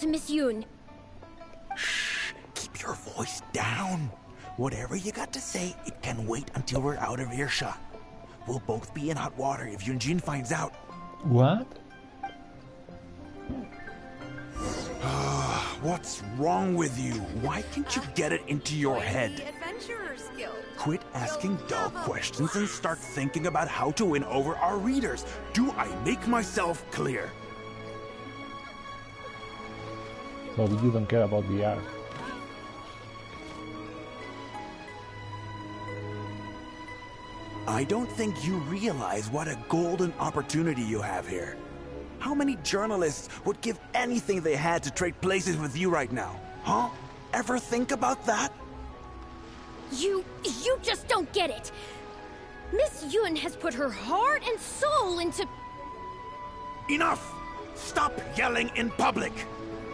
to Miss Yoon. Shh, keep your voice down. Whatever you got to say, it can wait until we're out of earshot. We'll both be in hot water if Yunjin finds out. What? What's wrong with you? Why can't you get it into your head? Quit asking dull questions and start thinking about how to win over our readers. Do I make myself clear? So you don't care about the art. I don't think you realize what a golden opportunity you have here. How many journalists would give anything they had to trade places with you right now? Huh? Ever think about that? You just don't get it. Miss Yoon has put her heart and soul into... Enough! Stop yelling in public!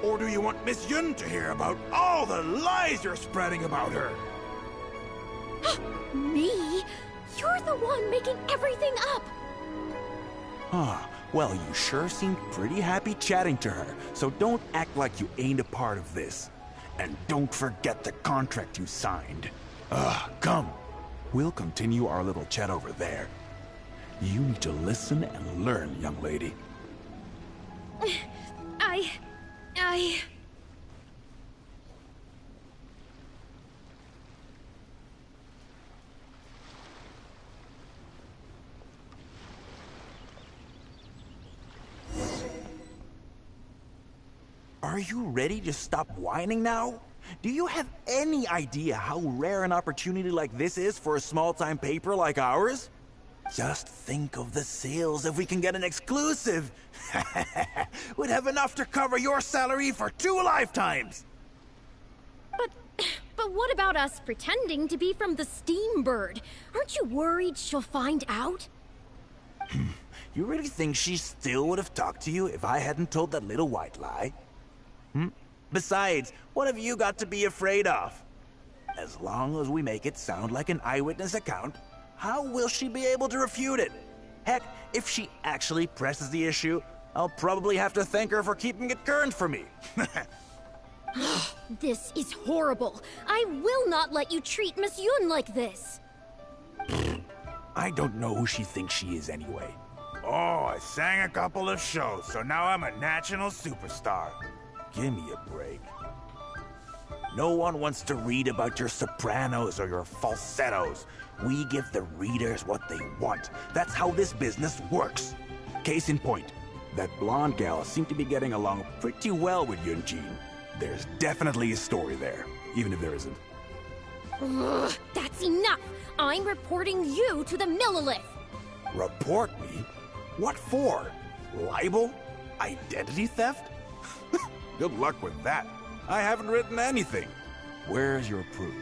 Or do you want Miss Yoon to hear about all the lies you're spreading about her? Me? You're the one making everything up! Well, you sure seemed pretty happy chatting to her, so don't act like you ain't a part of this. And don't forget the contract you signed. Come. We'll continue our little chat over there. You need to listen and learn, young lady. Are you ready to stop whining now? Do you have any idea how rare an opportunity like this is for a small-time paper like ours? Just think of the sales if we can get an exclusive. We'd have enough to cover your salary for 2 lifetimes. But what about us pretending to be from the Steambird? Aren't you worried she'll find out? You really think she still would have talked to you if I hadn't told that little white lie? Besides, what have you got to be afraid of? As long as we make it sound like an eyewitness account, how will she be able to refute it? Heck, if she actually presses the issue, I'll probably have to thank her for keeping it current for me. This is horrible. I will not let you treat Miss Yoon like this. I don't know who she thinks she is anyway. Oh, I sang a couple of shows, so now I'm a national superstar. Give me a break. No one wants to read about your sopranos or your falsettos. We give the readers what they want. That's how this business works. Case in point, that blonde gal seemed to be getting along pretty well with Yunjin. There's definitely a story there, even if there isn't. Ugh, that's enough! I'm reporting you to the Millilith! Report me? What for? Libel? Identity theft? Good luck with that. I haven't written anything. Where's your proof?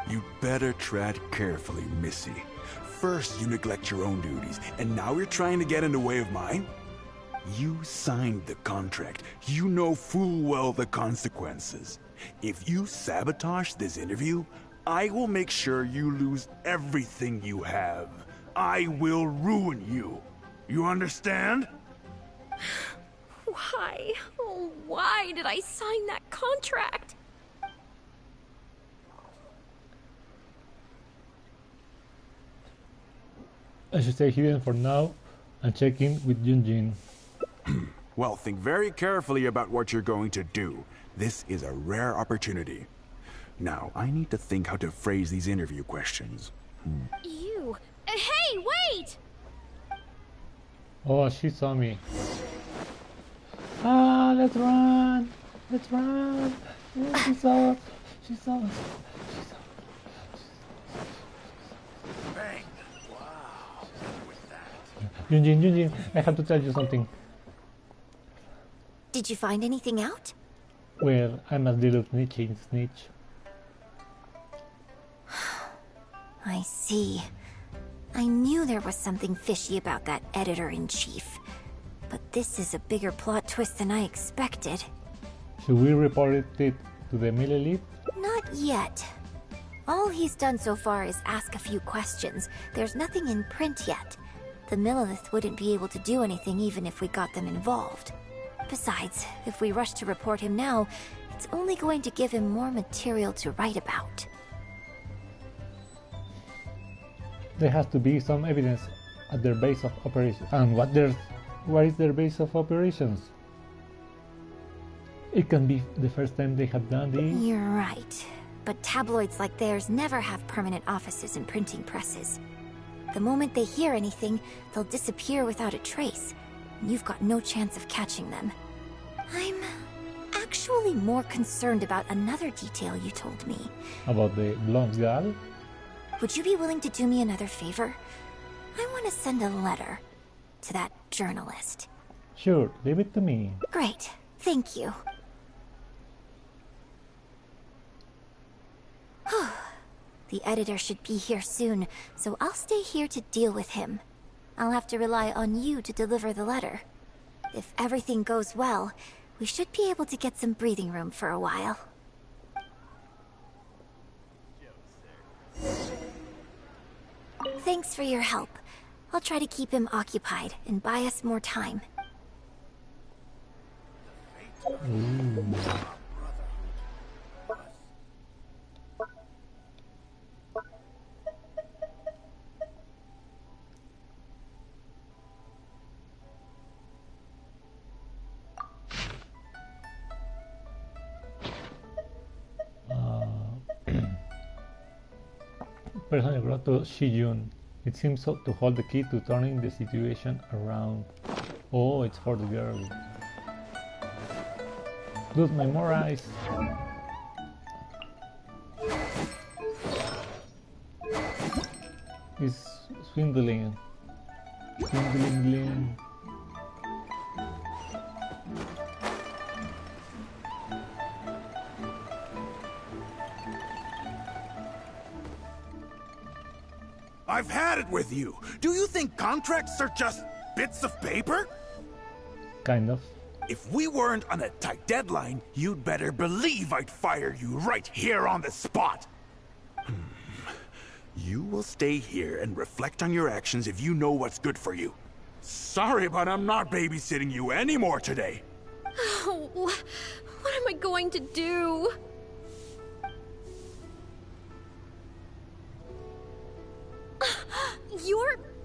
You better tread carefully, Missy. First you neglect your own duties, and now you're trying to get in the way of mine? You signed the contract. You know full well the consequences. If you sabotage this interview, I will make sure you lose everything you have. I will ruin you. You understand? Why? Oh, why did I sign that contract? I should stay hidden for now and check in with Yunjin. Well, think very carefully about what you're going to do. This is a rare opportunity. Now, I need to think how to phrase these interview questions. You... Hey, wait! Oh, she saw me. Ah, let's run! Let's run! Yeah, she saw us. She saw us. She saw us. Bang! Wow! With that. Yunjin, I have to tell you something. Did you find anything out? Well, I'm a little snitch. I see. I knew there was something fishy about that editor-in-chief. But this is a bigger plot twist than I expected. Should we report it to the Millilith? Not yet. All he's done so far is ask a few questions. There's nothing in print yet. The Millilith wouldn't be able to do anything even if we got them involved. Besides, if we rush to report him now, it's only going to give him more material to write about. There has to be some evidence at their base of operations. And where is their base of operations? It can be the first time they have done this. You're right. But tabloids like theirs never have permanent offices and printing presses. The moment they hear anything, they'll disappear without a trace. You've got no chance of catching them. I'm actually more concerned about another detail you told me. About the blonde girl? Would you be willing to do me another favor? I want to send a letter to that journalist. Sure, leave it to me. Great, thank you. The editor should be here soon, so I'll stay here to deal with him. I'll have to rely on you to deliver the letter. If everything goes well, we should be able to get some breathing room for a while. Thanks for your help. I'll try to keep him occupied and buy us more time. Person brought to Shijun. It seems so to hold the key to turning the situation around. Oh, it's for the girl. Good memorize. It's swindling. Swindling. I've had it with you. Do you think contracts are just bits of paper? Kind of. If we weren't on a tight deadline, you'd better believe I'd fire you right here on the spot. You will stay here and reflect on your actions if you know what's good for you. Sorry, but I'm not babysitting you anymore today. Oh, what am I going to do?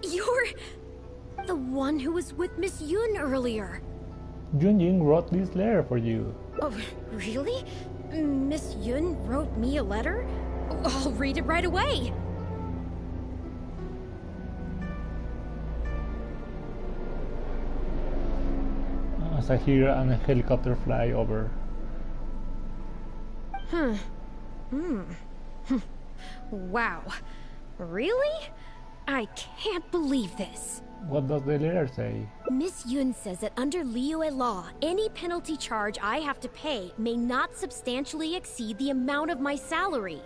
You're the one who was with Miss Yun earlier. Junjing wrote this letter for you. Oh, really? Miss Yun wrote me a letter? I'll read it right away. As I hear a helicopter fly over. Wow. Really? I can't believe this. What does the letter say? Miss Yun says that under Liyue law, any penalty charge I have to pay may not substantially exceed the amount of my salary.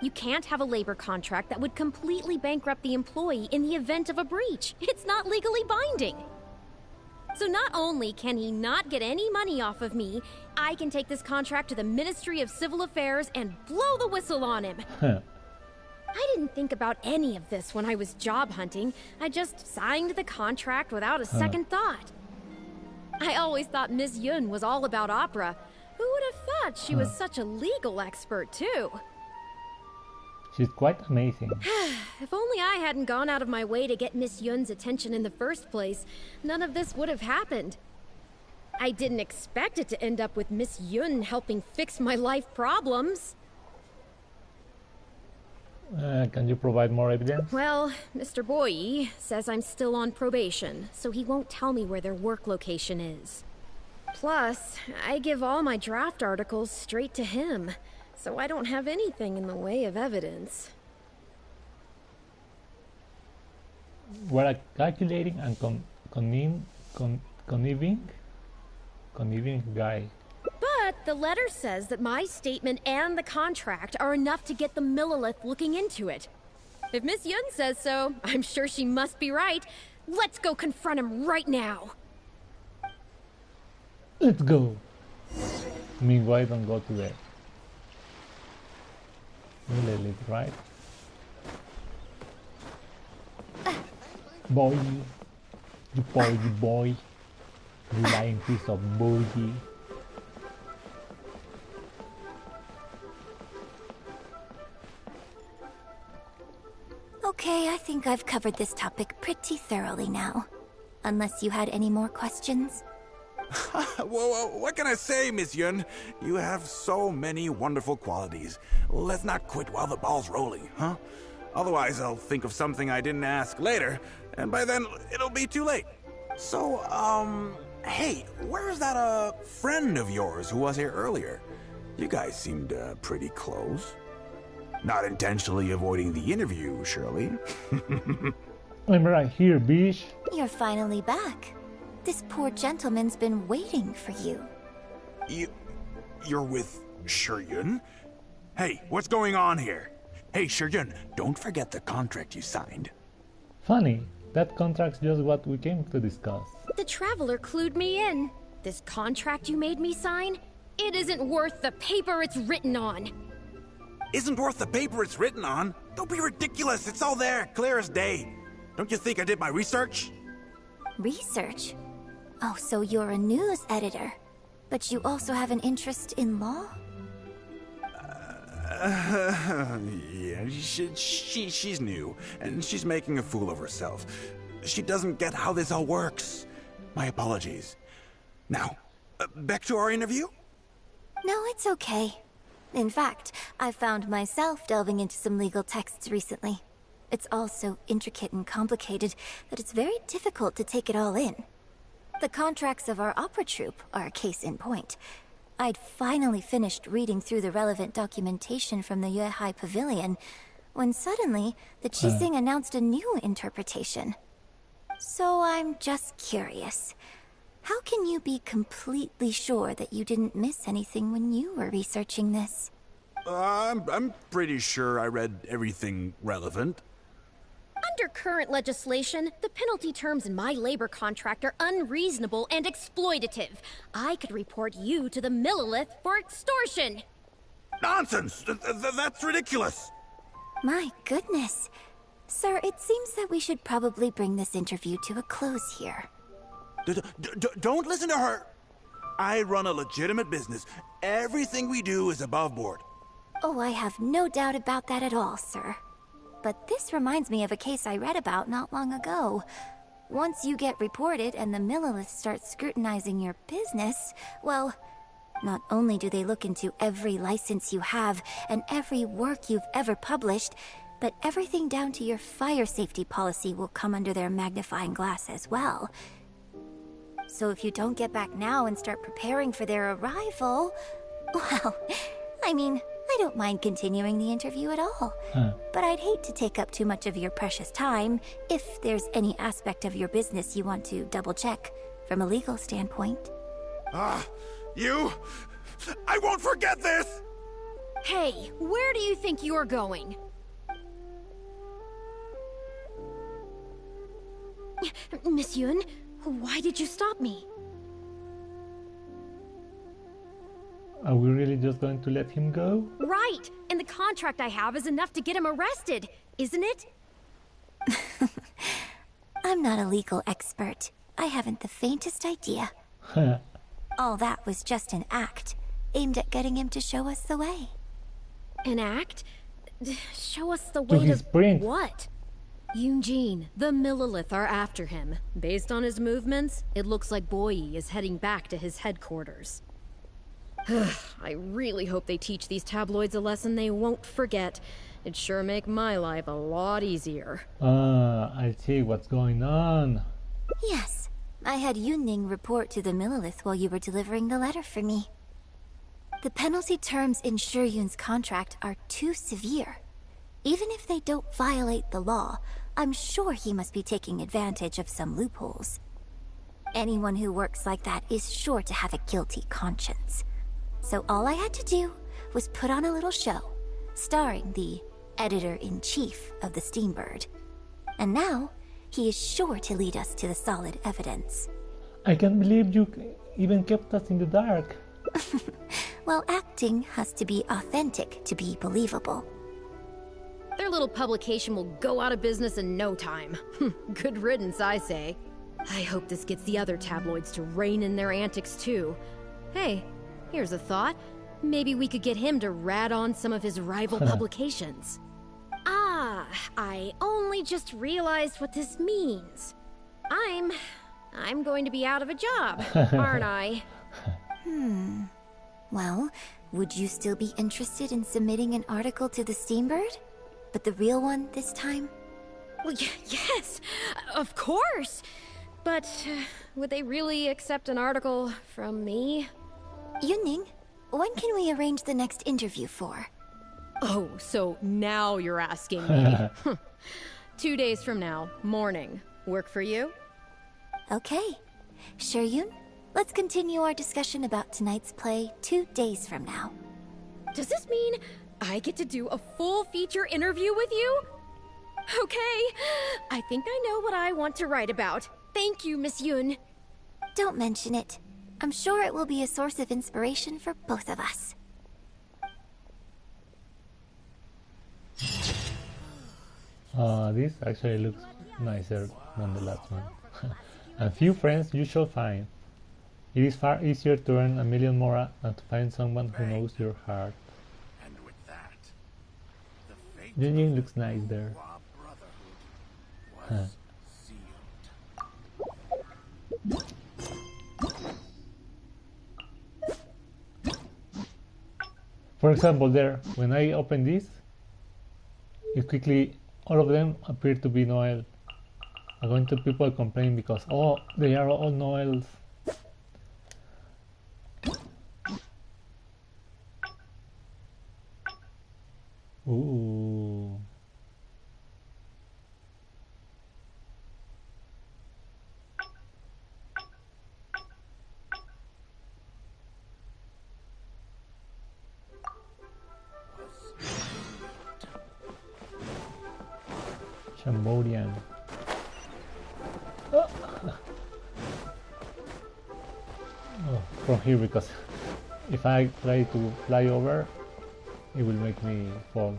You can't have a labor contract that would completely bankrupt the employee in the event of a breach. It's not legally binding. So not only can he not get any money off of me, I can take this contract to the Ministry of Civil Affairs and blow the whistle on him. I didn't think about any of this when I was job hunting. I just signed the contract without a second thought. I always thought Miss Yun was all about opera. Who would have thought she was such a legal expert, too? She's quite amazing. If only I hadn't gone out of my way to get Miss Yun's attention in the first place, none of this would have happened. I didn't expect it to end up with Miss Yun helping fix my life problems. Can you provide more evidence? Well, Mr. Boye says I'm still on probation, so he won't tell me where their work location is. Plus, I give all my draft articles straight to him, so I don't have anything in the way of evidence. We're calculating and conniving guy. But the letter says that my statement and the contract are enough to get the Millilith looking into it. If Miss Yun says so, I'm sure she must be right. Let's go confront him right now. Let's go. Meanwhile, don't go to the Millilith, right? Boy. You boy. You lying piece of boy. Okay, I think I've covered this topic pretty thoroughly now. Unless you had any more questions? Well, what can I say, Miss Yun? You have so many wonderful qualities. Let's not quit while the ball's rolling, huh? Otherwise, I'll think of something I didn't ask later, and by then, it'll be too late. So, hey, where's that, friend of yours who was here earlier? You guys seemed, pretty close. Not intentionally avoiding the interview, surely. I'm right here, bitch. You're finally back. This poor gentleman's been waiting for you. You're with Shiryun? Hey, what's going on here? Hey, Shiryun, don't forget the contract you signed. Funny, that contract's just what we came to discuss. The Traveler clued me in. This contract you made me sign? It isn't worth the paper it's written on. Isn't worth the paper it's written on? Don't be ridiculous, it's all there, clear as day. Don't you think I did my research? Research? Oh, so you're a news editor. But you also have an interest in law? Yeah, she's new, and she's making a fool of herself. She doesn't get how this all works. My apologies. Now, back to our interview? No, it's okay. In fact, I found myself delving into some legal texts recently. It's all so intricate and complicated that it's very difficult to take it all in. The contracts of our opera troupe are a case in point. I'd finally finished reading through the relevant documentation from the Yuehai Pavilion when suddenly the Qixing announced a new interpretation. So I'm just curious. How can you be completely sure that you didn't miss anything when you were researching this? I'm pretty sure I read everything relevant. Under current legislation, the penalty terms in my labor contract are unreasonable and exploitative. I could report you to the Millilith for extortion. Nonsense! That's ridiculous! My goodness. Sir, it seems that we should probably bring this interview to a close here. Don't listen to her! I run a legitimate business. Everything we do is above board. Oh, I have no doubt about that at all, sir. But this reminds me of a case I read about not long ago. Once you get reported and the Millilith starts scrutinizing your business, well, not only do they look into every license you have and every work you've ever published, but everything down to your fire safety policy will come under their magnifying glass as well. So if you don't get back now and start preparing for their arrival, well, I mean, I don't mind continuing the interview at all. But I'd hate to take up too much of your precious time if there's any aspect of your business you want to double-check from a legal standpoint. You? I won't forget this! Hey, where do you think you're going? Miss Yun, why did you stop me? Are we really just going to let him go? Right! And the contract I have is enough to get him arrested, isn't it? I'm not a legal expert. I haven't the faintest idea. All that was just an act, aimed at getting him to show us the way. An act? Show us the To way his to prince. what? Eugene, the Millilith are after him. Based on his movements, it looks like Boyi is heading back to his headquarters. I really hope they teach these tabloids a lesson they won't forget. It'd sure make my life a lot easier. I see what's going on. Yes, I had Yunning report to the Millilith while you were delivering the letter for me. The penalty terms in Shiryun's contract are too severe. Even if they don't violate the law, I'm sure he must be taking advantage of some loopholes. Anyone who works like that is sure to have a guilty conscience. So all I had to do was put on a little show, starring the editor-in-chief of the Steambird. And now, he is sure to lead us to the solid evidence. I can't believe you even kept us in the dark. Well, acting has to be authentic to be believable. Their little publication will go out of business in no time. Good riddance, I say. I hope this gets the other tabloids to rein in their antics too. Hey, here's a thought. Maybe we could get him to rat on some of his rival publications. Ah, I only just realized what this means. I'm going to be out of a job, aren't I? Well, would you still be interested in submitting an article to the Steambird? But the real one this time? Well, yes, of course. But would they really accept an article from me? Yunning, when can we arrange the next interview for? Oh, so now you're asking me. 2 days from now, morning. Work for you? Okay. Shuryun, let's continue our discussion about tonight's play 2 days from now. Does this mean I get to do a full feature interview with you? Okay, I think I know what I want to write about. Thank you, Miss Yun. Don't mention it. I'm sure it will be a source of inspiration for both of us. This actually looks nicer than the last one. And few friends you shall find. It is far easier to earn 1 million more than to find someone who knows your heart. And with that, the fate Jinjin looks nice there. of our brotherhood was sealed. For example, there, when I open this, it quickly, all of them appear to be Noel. I'm going to people complain because, oh, they are all Noels. Ooh. Cambodian. Oh. Oh, from here, because if I try to fly over, it will make me fall.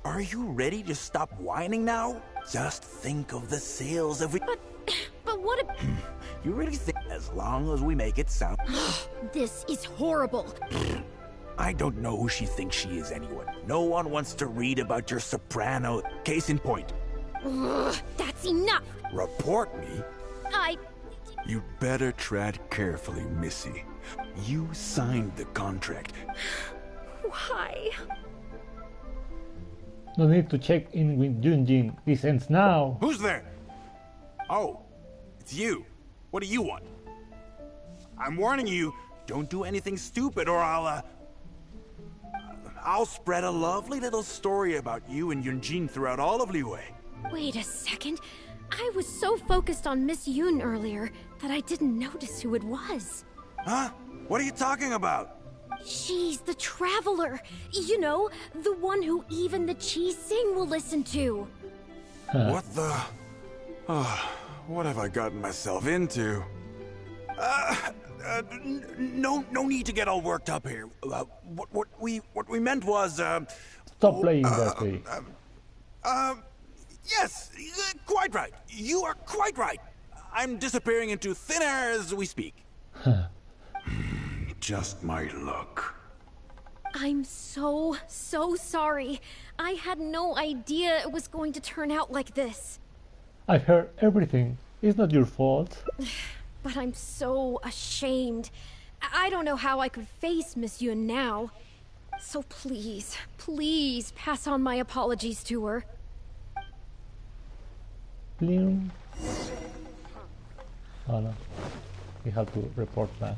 Are you ready to stop whining now? Just think of the sales of it. But what if... You really think as long as we make it sound... This is horrible. I don't know who she thinks she is anyway. No one wants to read about your soprano. Case in point. Ugh, that's enough. Report me? You'd better tread carefully, Missy. You signed the contract. Why? No need to check in with Junjin. This ends now. Who's there? Oh, it's you. What do you want? I'm warning you, don't do anything stupid or I'll spread a lovely little story about you and Yunjin throughout all of Liyue. Wait a second. I was so focused on Miss Yun earlier that I didn't notice who it was. Huh? What are you talking about? She's the traveler. You know, the one who even the Chi Sing will listen to. What the... what have I gotten myself into? No need to get all worked up here. What we meant was, Stop playing that way. Yes, quite right. You are quite right. I'm disappearing into thin air as we speak. Just my luck. I'm so sorry. I had no idea it was going to turn out like this. I heard everything. It's not your fault. But I'm so ashamed. I don't know how I could face Miss Yun now. So please pass on my apologies to her. Bling. Oh no. We have to report back.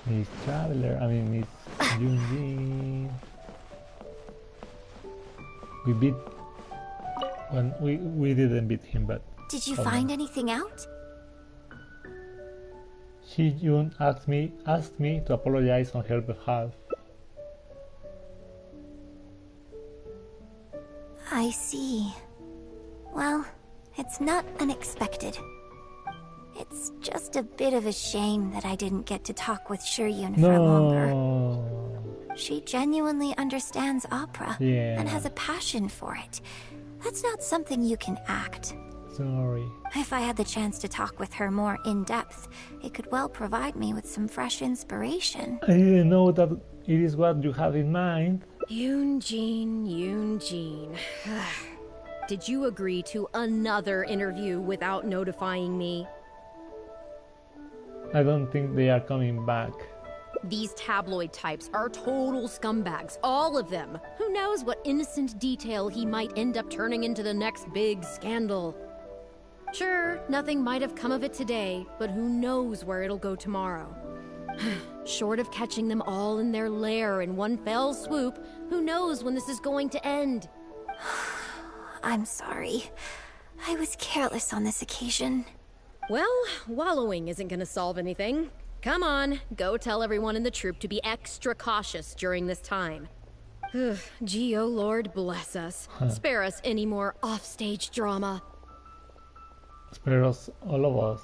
Miss Traveler, Miss Junjin. We beat... When we didn't beat him, but... Did you find anything out? Shi Yun asked me to apologize on her behalf. I see. Well, it's not unexpected. It's just a bit of a shame that I didn't get to talk with Shiryun for longer. No. She genuinely understands opera Yeah. and has a passion for it. That's not something you can act. Sorry. If I had the chance to talk with her more in depth, it could well provide me with some fresh inspiration. I didn't know that it is what you have in mind. Yoonjin. Did you agree to another interview without notifying me? I don't think they are coming back. These tabloid types are total scumbags, all of them. Who knows what innocent detail he might end up turning into the next big scandal. Sure, nothing might have come of it today, but who knows where it'll go tomorrow. Short of catching them all in their lair in one fell swoop, who knows when this is going to end? I'm sorry. I was careless on this occasion. Well, wallowing isn't gonna solve anything. Come on, go tell everyone in the troupe to be extra cautious during this time. Gee, oh Lord, bless us. Spare us any more offstage drama. Spare us, all of us.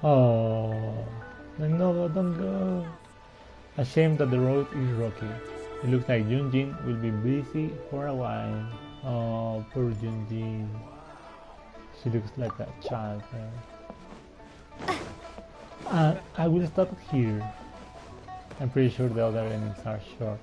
Oh, no, don't go. A shame that the road is rocky. It looks like Yoonjin will be busy for a while. Oh, poor Yoonjin. She looks like a child there. I will stop here. I'm pretty sure the other enemies are short.